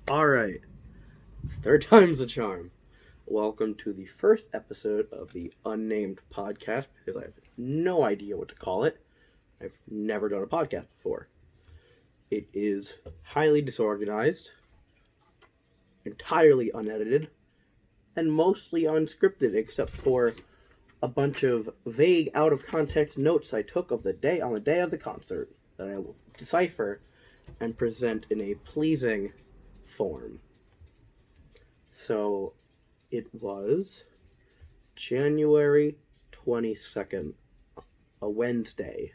Alright, third time's the charm. Welcome to the first episode of the Unnamed podcast, because I have no idea what to call it. I've never done a podcast before. It is highly disorganized, entirely unedited, and mostly unscripted, except for a bunch of vague, out-of-context notes I took on the day of the concert that I will decipher and present in a pleasing form. So it was January 22nd, a Wednesday.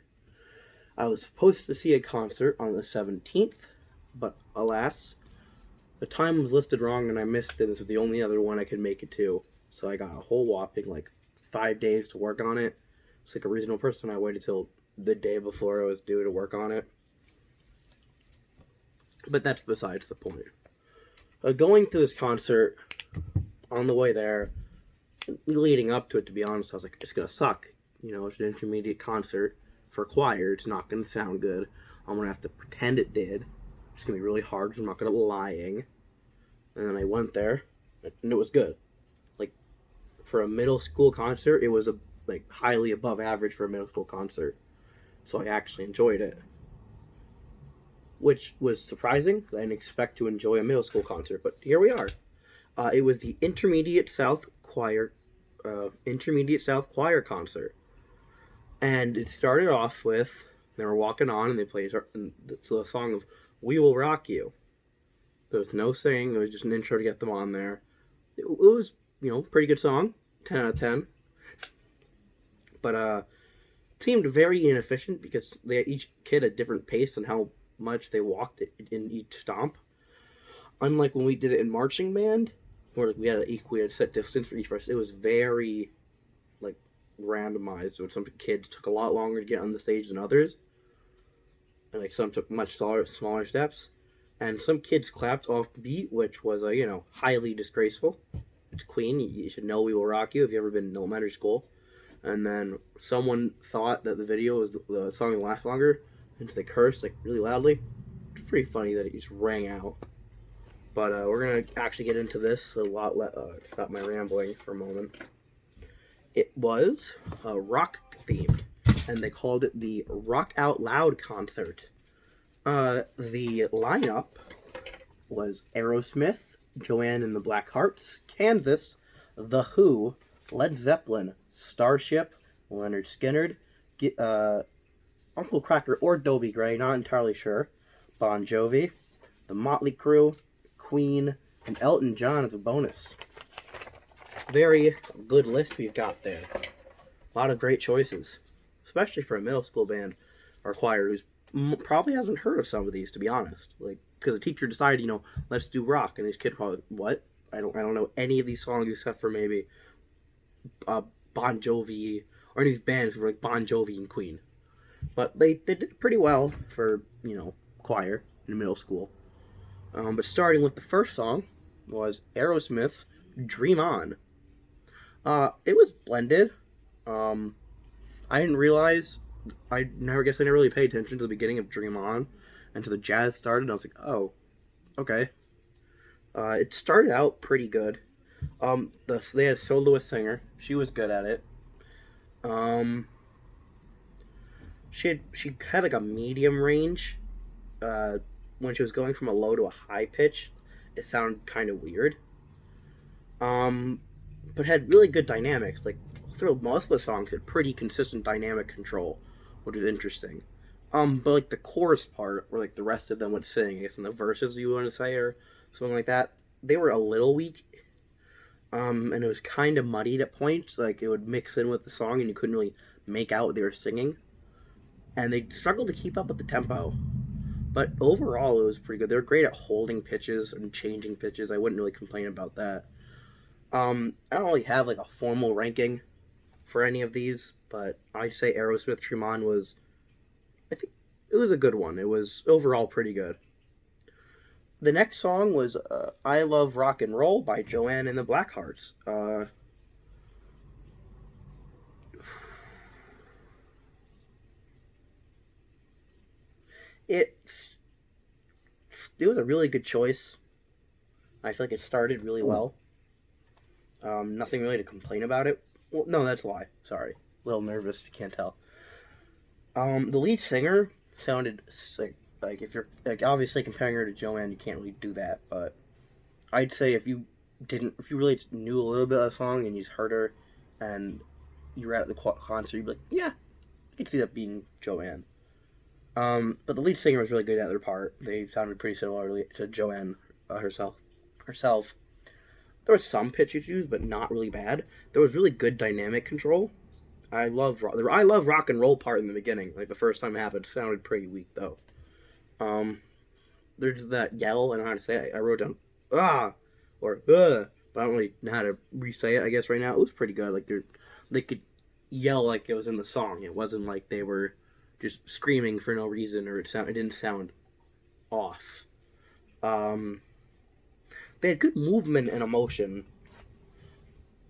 I was supposed to see a concert on the 17th, but alas, the time was listed wrong and I missed it. This was the only other one I could make it to. So I got a whole whopping 5 days to work on it. It's like a reasonable person. I waited till the day before I was due to work on it. But that's besides the point. Going to this concert, on the way there, leading up to it, to be honest, I was like, it's going to suck. It's an intermediate concert for choir. It's not going to sound good. I'm going to have to pretend it did. It's going to be really hard because I'm not good at lying. And then I went there, and it was good. For a middle school concert, it was highly above average for a middle school concert. So I actually enjoyed it. Which was surprising. I didn't expect to enjoy a middle school concert, but here we are. It was the Intermediate South Choir concert, and it started off with they were walking on, and they played the song of "We Will Rock You." There was no singing; it was just an intro to get them on there. It was pretty good song, 10 out of 10. But it seemed very inefficient because they had each kid a different pace and how much they walked in each stomp. Unlike when we did it in marching band, where we had a set distance for each of us, it was very randomized. So some kids took a lot longer to get on the stage than others, and some took much smaller steps. And some kids clapped off beat, which was highly disgraceful. It's Queen. You should know "We Will Rock You" if you've ever been in elementary school. And then someone thought that the song would last longer, and they cursed really loudly. It's pretty funny that it just rang out. But we're gonna actually get into this a lot. Stop my rambling for a moment. It was rock themed, and they called it the Rock Out Loud concert. The lineup was Aerosmith, Joanne and the Blackhearts, Kansas, The Who, Led Zeppelin, Starship, Leonard Skinner, Uncle Cracker or Dobie Gray, not entirely sure, Bon Jovi, The Motley Crue, Queen, and Elton John as a bonus. Very good list we've got there. A lot of great choices, especially for a middle school band or choir who's probably hasn't heard of some of these, to be honest. Because the teacher decided, let's do rock, and these kids probably, what? I don't know any of these songs except for maybe Bon Jovi or any of these bands were Bon Jovi and Queen. But they did pretty well for, choir in middle school. But starting with the first song was Aerosmith's Dream On. It was blended. I didn't realize, I never really paid attention to the beginning of Dream On until the jazz started. I was like, oh, okay. It started out pretty good. They had a soloist singer. She was good at it. She had a medium range. When she was going from a low to a high pitch, it sounded kind of weird. But had really good dynamics. Through most of the songs, had pretty consistent dynamic control, which was interesting. But the chorus part, where the rest of them would sing, I guess in the verses you want to say or something like that, they were a little weak. And it was kind of muddied at points. It would mix in with the song, and you couldn't really make out what they were singing. And they struggled to keep up with the tempo. But overall, it was pretty good. They were great at holding pitches and changing pitches. I wouldn't really complain about that. I don't really have a formal ranking for any of these, but I'd say Aerosmith Dream On was, I think, it was a good one. It was overall pretty good. The next song was I Love Rock and Roll by Joanne and the Blackhearts. It was a really good choice. I feel like it started really well. Nothing really to complain about it. Well, no, that's a lie. Sorry. A little nervous, if you can't tell. The lead singer sounded sick. Like, if you're, like, obviously comparing her to Joanne, you can't really do that, but I'd say if you really knew a little bit of the song and you just heard her and you were at the concert, you'd be like, yeah, I could see that being Joanne. But the lead singer was really good at their part. They sounded pretty similar to Joanne herself. There were some pitch issues, but not really bad. There was really good dynamic control. I love rock and roll part in the beginning. Like the first time it happened, it sounded pretty weak though. There's that yell, and how to say it. I wrote down or but I don't really know how to re-say it. I guess right now it was pretty good. Like they could yell like it was in the song. It wasn't like they were just screaming for no reason, or it didn't sound off. They had good movement and emotion.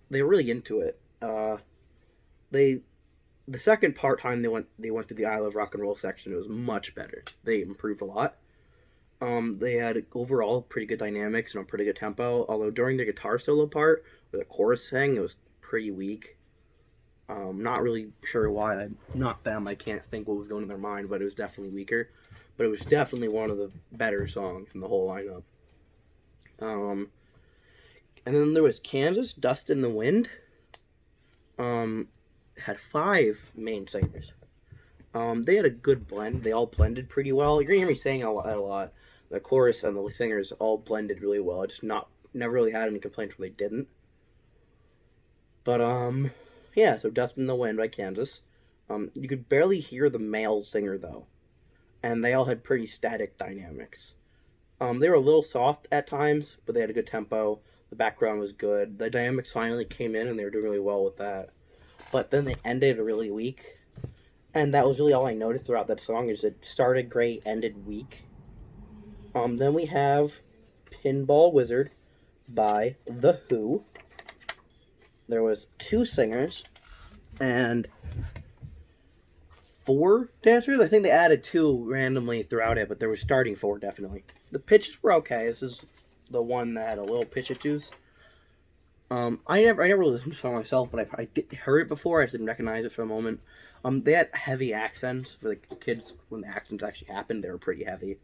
They were really into it. The second part time they went to the I Love Rock and Roll section, it was much better. They improved a lot. They had overall pretty good dynamics and a pretty good tempo. Although during the guitar solo part, where the chorus sang, it was pretty weak. Not really sure why. Not them. I can't think what was going in their mind, but it was definitely weaker. But it was definitely one of the better songs in the whole lineup. And then there was Kansas, Dust in the Wind. Had 5 main singers. They had a good blend. They all blended pretty well. You're gonna hear me saying a lot. The chorus and the singers all blended really well. It's never really had any complaints where they didn't. But yeah. So Dust in the Wind by Kansas. You could barely hear the male singer though, and they all had pretty static dynamics. They were a little soft at times, but they had a good tempo. The background was good. The dynamics finally came in, and they were doing really well with that. But then they ended really weak, and that was really all I noticed throughout that song. Is it started great, ended weak. Then we have Pinball Wizard by The Who. There was 2 singers and 4 dancers. I think they added 2 randomly throughout it, but there was starting 4 definitely. The pitches were okay. This is the one that had a little pitch issues. I never really listened to the song myself, but I did heard it before. I just didn't recognize it for a moment. They had heavy accents for the kids. When the accents actually happened, they were pretty heavy.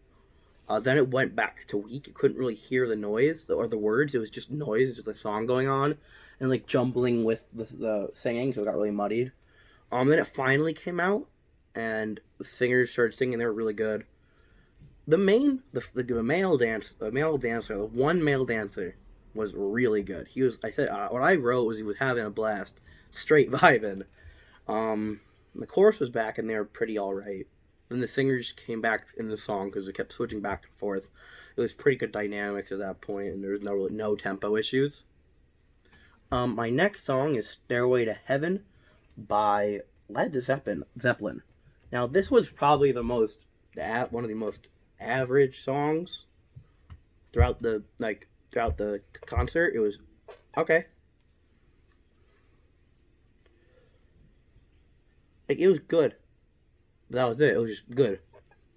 Then it went back to weak. You couldn't really hear the noise or the words. It was just noise, just a song going on, and like jumbling with the singing, so it got really muddied. Then it finally came out, and the singers started singing. They were really good. The male dancer, the one male dancer was really good. What I wrote was he was having a blast, straight vibing. The chorus was back and they were pretty alright. Then the singers came back in the song because it kept switching back and forth. It was pretty good dynamics at that point, and there was no tempo issues. My next song is Stairway to Heaven by Led Zeppelin. Now this was probably one of the most average songs throughout the concert. It was okay. Like, it was good. That was it. It was just good.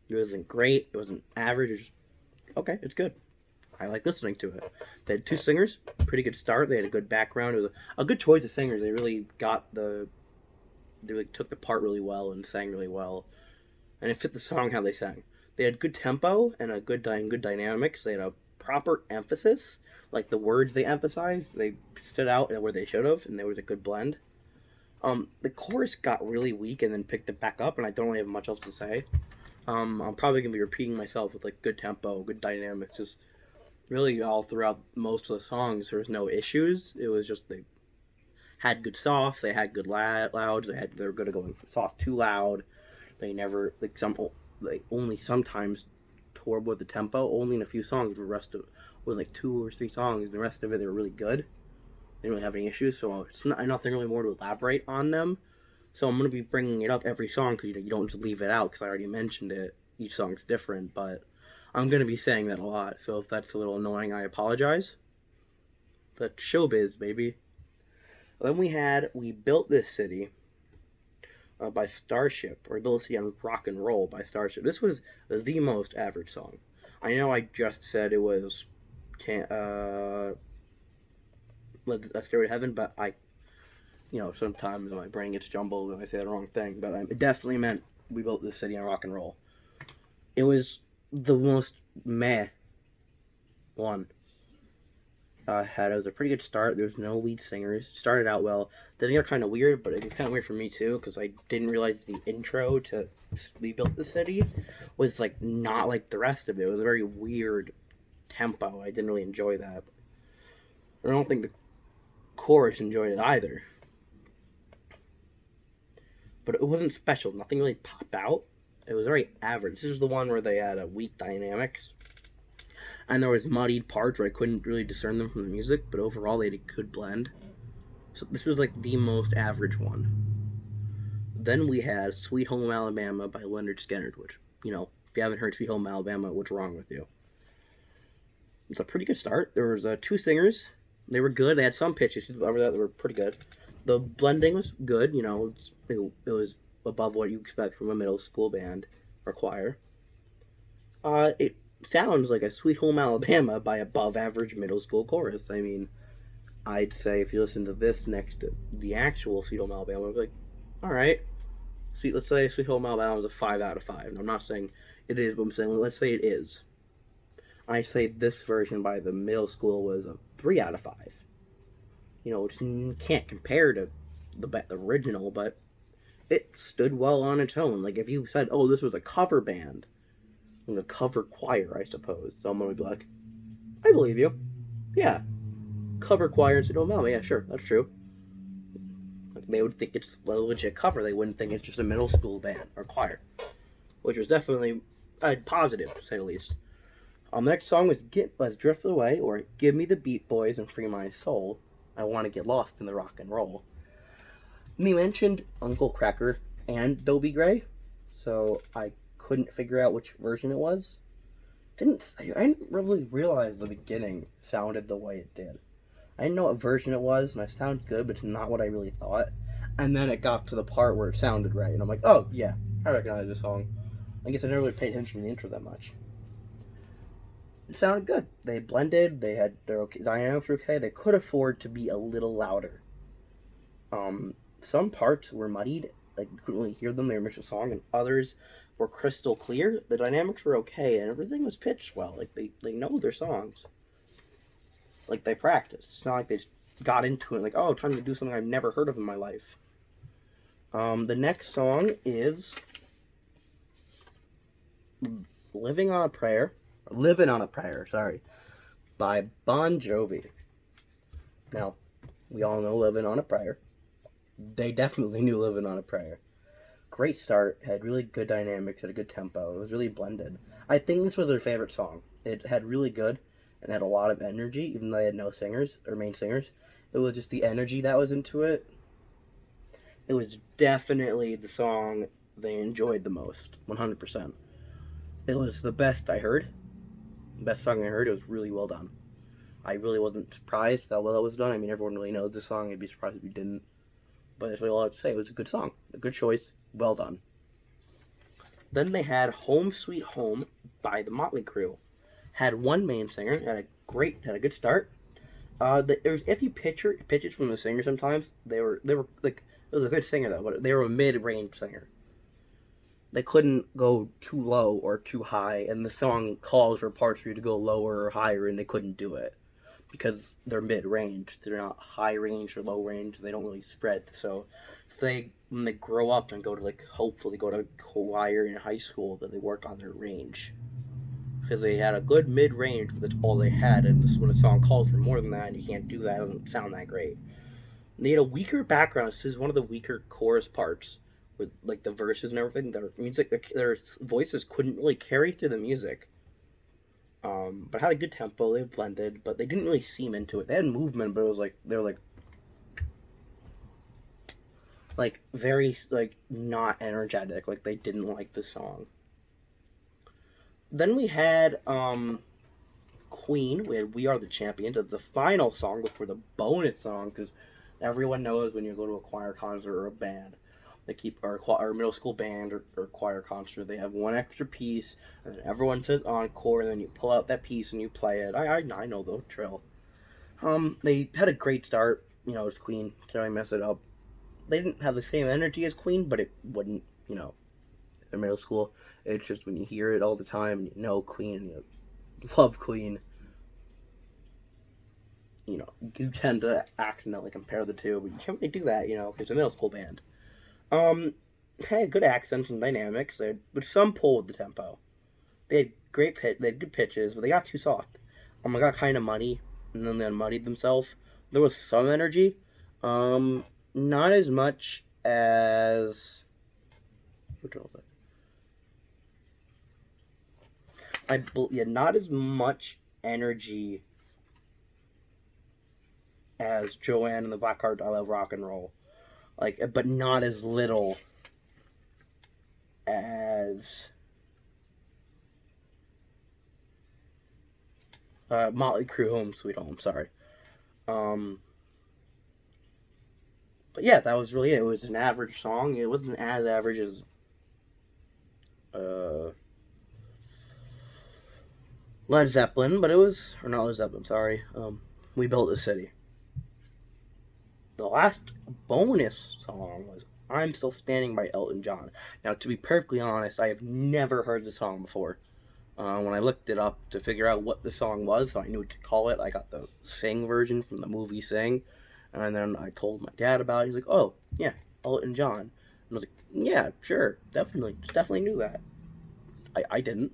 It wasn't great. It wasn't average. It was just okay. It's good. I like listening to it. They had 2 singers. Pretty good start. They had a good background. It was a good choice of singers. They really took the part really well and sang really well, and it fit the song how they sang. They had good tempo and a good dynamics. They had a proper emphasis, like the words they emphasized. They stood out where they should have, and there was a good blend. The chorus got really weak and then picked it back up, and I don't really have much else to say. I'm probably gonna be repeating myself with like good tempo, good dynamics. Just really all throughout most of the songs, there was no issues. It was just they had good softs, they had good louds, they were good at going soft too loud. They never only sometimes tore with the tempo. Only in a few songs. The rest of with like 2 or 3 songs, the rest of it they were really good. They didn't really have any issues, so it's nothing really more to elaborate on them. So I'm going to be bringing it up every song because you don't just leave it out because I already mentioned it. Each song's different, but I'm going to be saying that a lot. So if that's a little annoying, I apologize. But showbiz, baby. Then we Built This City by Starship, or Ability on Rock and Roll by Starship. This was the most average song. I know I just said it was can't let a Stairway to Heaven, but sometimes my brain gets jumbled and I say the wrong thing. But it definitely meant We Built This City on Rock and Roll. It was the most meh one. It was a pretty good start. There was no lead singers. It started out well. Then it got kind of weird, but it was kind of weird for me too because I didn't realize the intro to We Built the City was like not like the rest of it. It was a very weird tempo. I didn't really enjoy that. I don't think the chorus enjoyed it either. But it wasn't special. Nothing really popped out. It was very average. This is the one where they had a weak dynamics. And there was muddied parts where I couldn't really discern them from the music, but overall they had a good blend. So this was like the most average one. Then we had Sweet Home Alabama by Leonard Skinner, which, if you haven't heard Sweet Home Alabama, what's wrong with you? It's a pretty good start. There was 2 singers. They were good. They had some pitches over that were pretty good. The blending was good. It was above what you expect from a middle school band or choir. It sounds like a Sweet Home Alabama by above average middle school chorus. I mean, I'd say if you listen to this next to the actual Sweet Home Alabama, I'd be like, all right. Let's say Sweet Home Alabama is a 5 out of 5. And I'm not saying it is, but I'm saying let's say it is. I say this version by the middle school was a 3 out of 5. Which can't compare to the original, but it stood well on its own. Like, if you said, oh, this was a cover band, like a cover choir, I suppose, someone would be like, I believe you. Yeah. Cover choir and Sweet Home, yeah, sure, that's true. Like, they would think it's a legit cover. They wouldn't think it's just a middle school band or choir, which was definitely positive, to say the least. The next song was Let's Drift Away, or Give Me the Beat Boys and Free My Soul. I Want to Get Lost in the Rock and Roll. And they mentioned Uncle Cracker and Dobie Gray, so I couldn't figure out which version it was. I didn't really realize the beginning sounded the way it did. I didn't know what version it was, and it sounded good, but it's not what I really thought. And then it got to the part where it sounded right, and I'm like, oh, yeah, I recognize this song. I guess I never really paid attention to the intro that much. It sounded good. They blended. They had their dynamics were okay. They could afford to be a little louder. Some parts were muddied, like you couldn't really hear them. They were missing a song, and others were crystal clear. The dynamics were okay, and everything was pitched well. Like they know their songs. Like they practiced. It's not like they just got into it. Like, oh, time to do something I've never heard of in my life. The next song is Living on a Prayer, sorry, by Bon Jovi. Now, we all know Living on a Prayer. They definitely knew Living on a Prayer. Great start, had really good dynamics, had a good tempo. It was really blended. I think this was their favorite song. It had really good and had a lot of energy, even though they had no singers or main singers. It was just the energy that was into it. It was definitely the song they enjoyed the most, 100%. It was the best I heard. The best song I heard. It was really well done. I really wasn't surprised with how well it was done. I mean, everyone really knows this song. I'd be surprised if you didn't. But that's really all I have to say. It was a good song. A good choice. Well done. Then they had Home Sweet Home by the Motley Crue. Had one main singer. Had a good start. There was iffy pitches from the singer sometimes. They were like, it was a good singer though, but they were a mid-range singer. They couldn't go too low or too high, and the song calls for parts for you to go lower or higher, and they couldn't do it because they're mid-range. They're not high range or low range. They don't really spread. So when they grow up and hopefully go to choir in high school, that they work on their range. Because they had a good mid-range, but that's all they had, and when a song calls for more than that, and you can't do that, it doesn't sound that great. And they had a weaker background. This is one of the weaker chorus parts, with like the verses and everything. Their voices couldn't really carry through the music. But had a good tempo. They blended, but they didn't really seem into it. They had movement, but it was like they were like very like not energetic. Like they didn't like the song. Then we had Queen. We had "We Are the Champions," the final song before the bonus song, because everyone knows when you go to a choir concert or a band, they keep our middle school band or choir concert. They have one extra piece, and then everyone says encore, and then you pull out that piece and you play it. I know the drill. They had a great start. You know, it's Queen. Can't really mess it up. They didn't have the same energy as Queen, but it wouldn't. You know, in middle school, it's just when you hear it all the time, and you know Queen, and you love Queen. You know, you tend to accidentally compare the two, but you can't really do that. You know, because it's a middle school band. Had good accents and dynamics, but some pull with the tempo. They had they had good pitches, but they got too soft. I got kind of muddy, and then they unmuddied themselves. There was some energy, not as much as which one was it? Not as much energy as Joanne and the Blackheart I Love Rock and Roll, but not as little as Motley Crue Home Sweet Home. Sorry. But yeah, that was really it. It was an average song. It wasn't as average as Led Zeppelin, but it was, or not Led Zeppelin, sorry. We Built the City. The last bonus song was I'm Still Standing by Elton John. Now, to be perfectly honest, I have never heard the song before. When I looked it up to figure out what the song was, so I knew what to call it, I got the Sing version from the movie Sing. And then I told my dad about it. He's like, oh, yeah, Elton John. And I was like, yeah, sure, definitely knew that. I didn't.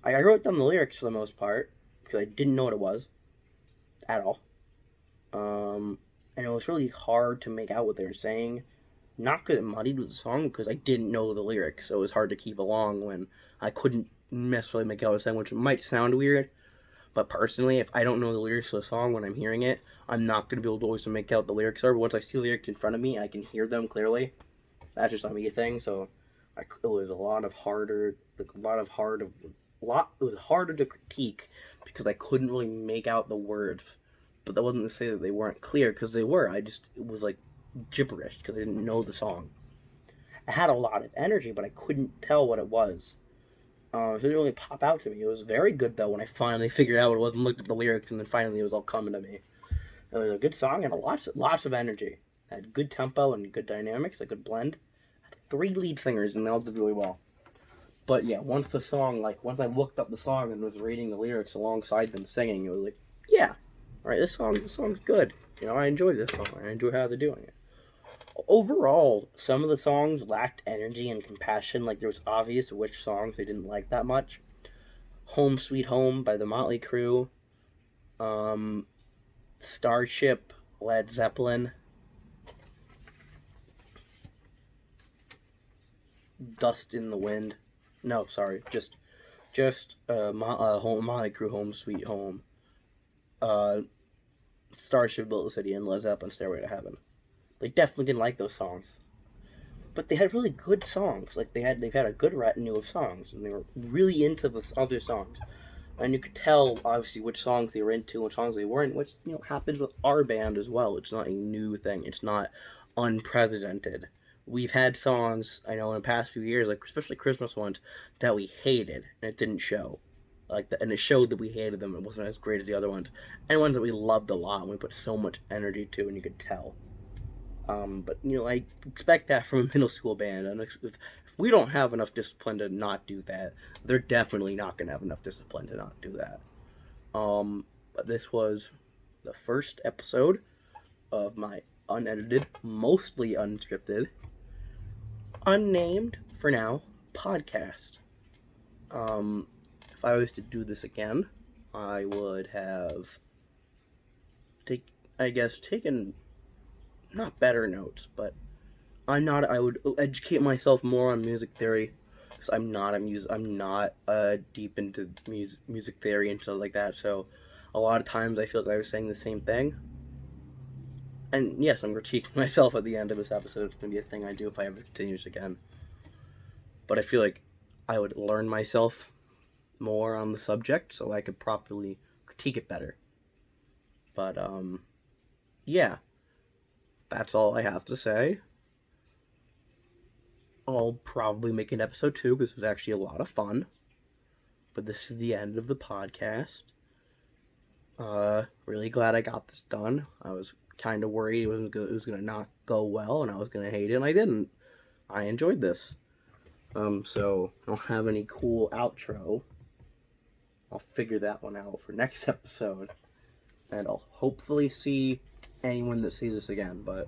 I wrote down the lyrics for the most part, because I didn't know what it was, at all. And it was really hard to make out what they were saying. Not because it muddied with the song, because I didn't know the lyrics, so it was hard to keep along when I couldn't necessarily make out what they were saying, which might sound weird. But personally, if I don't know the lyrics of the song when I'm hearing it, I'm not going to be able to always make out the lyrics are. But once I see the lyrics in front of me, I can hear them clearly. That's just not me a thing. So it was it was harder to critique because I couldn't really make out the words. But that wasn't to say that they weren't clear, because they were. It was like gibberish because I didn't know the song. It had a lot of energy, but I couldn't tell what it was. It didn't really pop out to me. It was very good, though, when I finally figured out what it was and looked at the lyrics, and then finally it was all coming to me. It was a good song and lots of energy. It had good tempo and good dynamics, a good blend. It had 3 lead singers, and they all did really well. But yeah, once I looked up the song and was reading the lyrics alongside them singing, it was like, yeah, all right, this song's good. You know, I enjoy this song. I enjoy how they're doing it. Overall, some of the songs lacked energy and compassion. Like, there was obvious which songs they didn't like that much. Home Sweet Home by the Motley Crue. Starship, Led Zeppelin. Dust in the Wind. No, sorry, just Motley Crue Home Sweet Home. Starship, Built the City, and Led Zeppelin, Stairway to Heaven. They definitely didn't like those songs, but they had really good songs. They've had a good retinue of songs, and they were really into the other songs. And you could tell, obviously, which songs they were into, which songs they weren't. Which happens with our band as well. It's not a new thing. It's not unprecedented. We've had songs, I know, in the past few years, especially Christmas ones, that we hated, and it didn't show. And it showed that we hated them. It wasn't as great as the other ones, and ones that we loved a lot, and we put so much energy to, and you could tell. But I expect that from a middle school band, and if we don't have enough discipline to not do that, they're definitely not going to have enough discipline to not do that. But this was the first episode of my unedited, mostly unscripted, unnamed, for now, podcast. If I was to do this again, I would have taken not better notes, but I would educate myself more on music theory, because I'm not deep into music theory and stuff like that, so a lot of times I feel like I was saying the same thing. And yes, I'm critiquing myself at the end of this episode. It's going to be a thing I do if I ever continue this again. But I feel like I would learn myself more on the subject so I could properly critique it better. But, yeah. That's all I have to say. I'll probably make an episode 2 because it was actually a lot of fun. But this is the end of the podcast. Really glad I got this done. I was kind of worried it was going to not go well and I was going to hate it, and I didn't. I enjoyed this. So I don't have any cool outro. I'll figure that one out for next episode. And I'll hopefully see anyone that sees this again. But,